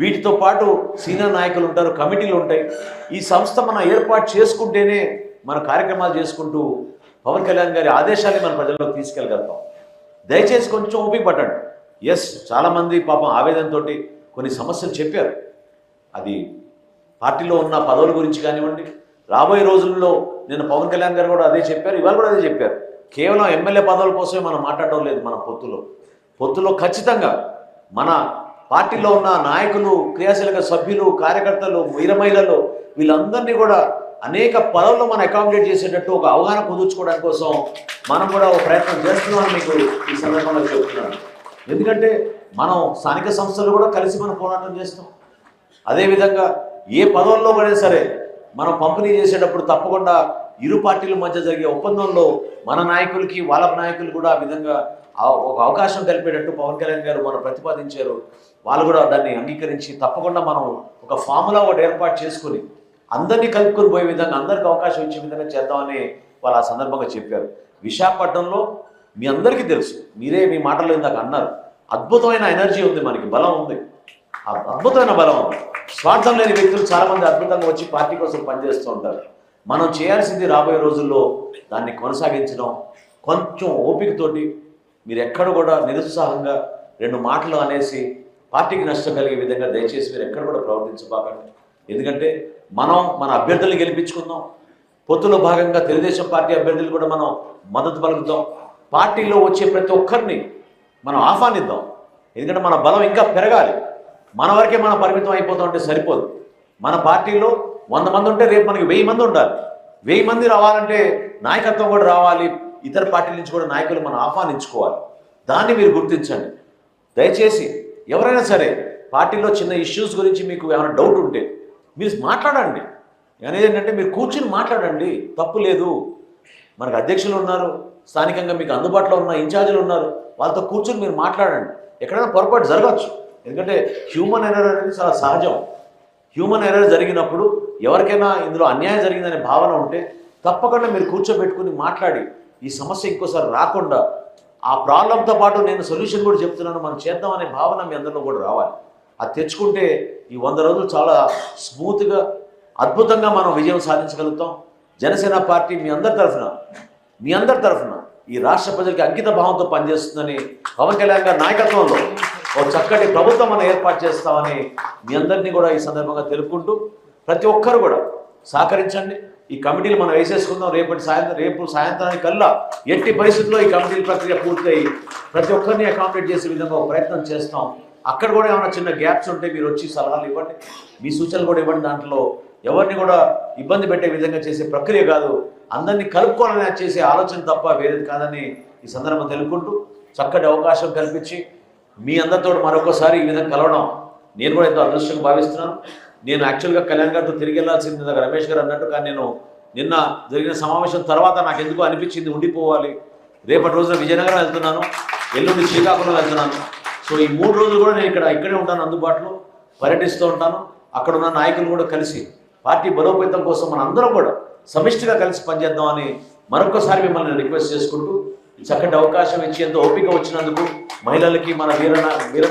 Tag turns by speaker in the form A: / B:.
A: వీటితో పాటు సీనియర్ నాయకులు ఉంటారు, కమిటీలు ఉంటాయి. ఈ సంస్థ మనం ఏర్పాటు చేసుకుంటేనే మన కార్యక్రమాలు చేసుకుంటూ పవన్ కళ్యాణ్ గారి ఆదేశాన్ని మన ప్రజల్లోకి తీసుకెళ్ళగలుగుతాం. దయచేసి కొంచెం ఓపిక పట్టండి. చాలామంది పాపం ఆవేదనతో కొన్ని సమస్యలు చెప్పారు. అది పార్టీలో ఉన్న పదవుల గురించి కానివ్వండి, రాబోయే రోజుల్లో నేను పవన్ కళ్యాణ్ గారు కూడా అదే చెప్పారు, ఇవాళ కూడా అదే చెప్పారు. కేవలం ఎమ్మెల్యే పదవుల కోసమే మనం మాట్లాడడం లేదు. మన పొత్తులో ఖచ్చితంగా మన పార్టీలో ఉన్న నాయకులు, క్రియాశీలక సభ్యులు, కార్యకర్తలు, మహిళలు వీళ్ళందరినీ కూడా అనేక పదవుల్లో మనం అకామిడేట్ చేసేటట్టు ఒక అవగాహన కుదుర్చుకోవడానికి కోసం మనం కూడా ఒక ప్రయత్నం చేస్తున్నామని మీకు ఈ సందర్భంలో చెప్తున్నాను. ఎందుకంటే మనం స్థానిక సంస్థలు కూడా కలిసి మనం పోరాటం చేస్తాం. అదేవిధంగా ఏ పదవుల్లో కూడా సరే మనం పంపిణీ చేసేటప్పుడు తప్పకుండా ఇరు పార్టీల మధ్య జరిగే ఒప్పందంలో మన నాయకులకి వాళ్ళ నాయకులు కూడా ఆ విధంగా ఒక అవకాశం కలిపేటట్టు పవన్ కళ్యాణ్ గారు మనం ప్రతిపాదించారు. వాళ్ళు కూడా దాన్ని అంగీకరించి తప్పకుండా మనం ఒక ఫార్ములా ఒకటి ఏర్పాటు చేసుకుని అందరినీ కలుపుకొని పోయే విధంగా, అందరికీ అవకాశం ఇచ్చే విధంగా చేద్దామని వాళ్ళు ఆ సందర్భంగా చెప్పారు. విశాఖపట్నంలో మీ అందరికీ తెలుసు, మీరే మీ మాటల్లో ఇందాక అన్నారు, అద్భుతమైన ఎనర్జీ ఉంది, మనకి బలం ఉంది, అద్భుతమైన బలం ఉంది. స్వార్థం లేని వ్యక్తులు చాలామంది అద్భుతంగా వచ్చి పార్టీ కోసం పనిచేస్తూ ఉంటారు. మనం చేయాల్సింది రాబోయే రోజుల్లో దాన్ని కొనసాగించడం. కొంచెం ఓపికతోటి మీరు ఎక్కడ కూడా నిరుత్సాహంగా రెండు మాటలు అనేసి పార్టీకి నష్టం కలిగే విధంగా దయచేసి మీరు ఎక్కడ కూడా ప్రవర్తించబాకండి. ఎందుకంటే మనం మన అభ్యర్థులను గెలిపించుకుందాం. పొత్తులో భాగంగా తెలుగుదేశం పార్టీ అభ్యర్థులు కూడా మనం మద్దతు పలుకుతాం. పార్టీలో వచ్చే ప్రతి ఒక్కరిని మనం ఆహ్వానిద్దాం. ఎందుకంటే మన బలం ఇంకా పెరగాలి. మన వరకే మనం పరిమితం అయిపోతాం అంటే సరిపోదు. మన పార్టీలో 100 మంది ఉంటే రేపు మనకి 1000 మంది ఉండాలి. 1000 మంది రావాలంటే నాయకత్వం కూడా రావాలి. ఇతర పార్టీల నుంచి కూడా నాయకులు మనం ఆహ్వానించుకోవాలి. దాన్ని మీరు గుర్తించండి. దయచేసి ఎవరైనా సరే పార్టీలో చిన్న ఇష్యూస్ గురించి మీకు ఏమైనా డౌట్ ఉంటే మీరు మాట్లాడండి. అనేది ఏంటంటే మీరు కూర్చుని మాట్లాడండి, తప్పు లేదు. మనకు అధ్యక్షులు ఉన్నారు, స్థానికంగా మీకు అందుబాటులో ఉన్న ఇన్ఛార్జీలు ఉన్నారు, వాళ్ళతో కూర్చుని మీరు మాట్లాడండి. ఎక్కడైనా పొరపాటు జరగచ్చు. ఎందుకంటే హ్యూమన్ ఎర్రర్ అనేది చాలా సహజం. హ్యూమన్ ఎర్రర్ జరిగినప్పుడు ఎవరికైనా ఇందులో అన్యాయం జరిగిందనే భావన ఉంటే తప్పకుండా మీరు కూర్చోబెట్టుకుని మాట్లాడి ఈ సమస్య ఇంకోసారి రాకుండా, ఆ ప్రాబ్లంతో పాటు నేను సొల్యూషన్ కూడా చెప్తున్నాను, మనం చేద్దామనే భావన మీ అందరిలో కూడా రావాలి. అది తెచ్చుకుంటే ఈ 100 రోజులు చాలా స్మూత్గా, అద్భుతంగా మనం విజయం సాధించగలుగుతాం. జనసేన పార్టీ మీ అందరి తరఫున ఈ రాష్ట్ర ప్రజలకి అంకిత భావంతో పనిచేస్తుందని, పవన్ కళ్యాణ్ గారి నాయకత్వంలో ఒక చక్కటి ప్రభుత్వం మనం ఏర్పాటు చేస్తామని మీ అందరినీ కూడా ఈ సందర్భంగా తెలుపుకుంటూ ప్రతి ఒక్కరు కూడా సహకరించండి. ఈ కమిటీలు మనం వేసేసుకుందాం. రేపు సాయంత్రానికి కల్లా ఎట్టి పరిస్థితుల్లో ఈ కమిటీల ప్రక్రియ పూర్తయి ప్రతి ఒక్కరిని అకామిడేట్ చేసే విధంగా ఒక ప్రయత్నం చేస్తాం. అక్కడ కూడా ఏమైనా చిన్న గ్యాప్స్ ఉంటే మీరు వచ్చి సలహాలు ఇవ్వండి, మీ సూచనలు కూడా ఇవ్వండి. దాంట్లో ఎవరిని కూడా ఇబ్బంది పెట్టే విధంగా చేసే ప్రక్రియ కాదు, అందరినీ కలుపుకోవాలని చేసే ఆలోచన తప్ప వేరేది కాదని ఈ సందర్భం తెలుపుకుంటూ చక్కటి అవకాశం కల్పించి మీ అందరితో మరొకసారి ఈ విధంగా కలవడం నేను కూడా ఎంతో అదృష్టంగా భావిస్తున్నాను. నేను యాక్చువల్గా కళ్యాణ్ గారితో తిరిగి వెళ్ళాల్సింది ఇందాక రమేష్ గారు అన్నట్టు, కానీ నేను నిన్న జరిగిన సమావేశం తర్వాత నాకు ఎందుకు అనిపించింది ఉండిపోవాలి. రేపటి రోజున విజయనగరం వెళ్తున్నాను, ఎల్లుండి శ్రీకాకుళం వెళ్తున్నాను. సో ఈ 3 రోజులు కూడా నేను ఇక్కడే ఉంటాను, అందుబాటులో పర్యటిస్తూ ఉంటాను. అక్కడ ఉన్న నాయకులు కూడా కలిసి పార్టీ బలోపేతం కోసం మన అందరం కూడా సమిష్టిగా కలిసి పనిచేద్దామని మరొకసారి మిమ్మల్ని రిక్వెస్ట్ చేసుకుంటూ చక్కటి అవకాశం ఇచ్చి ఎంతో ఓపిక వచ్చినందుకు మహిళలకి మన వీర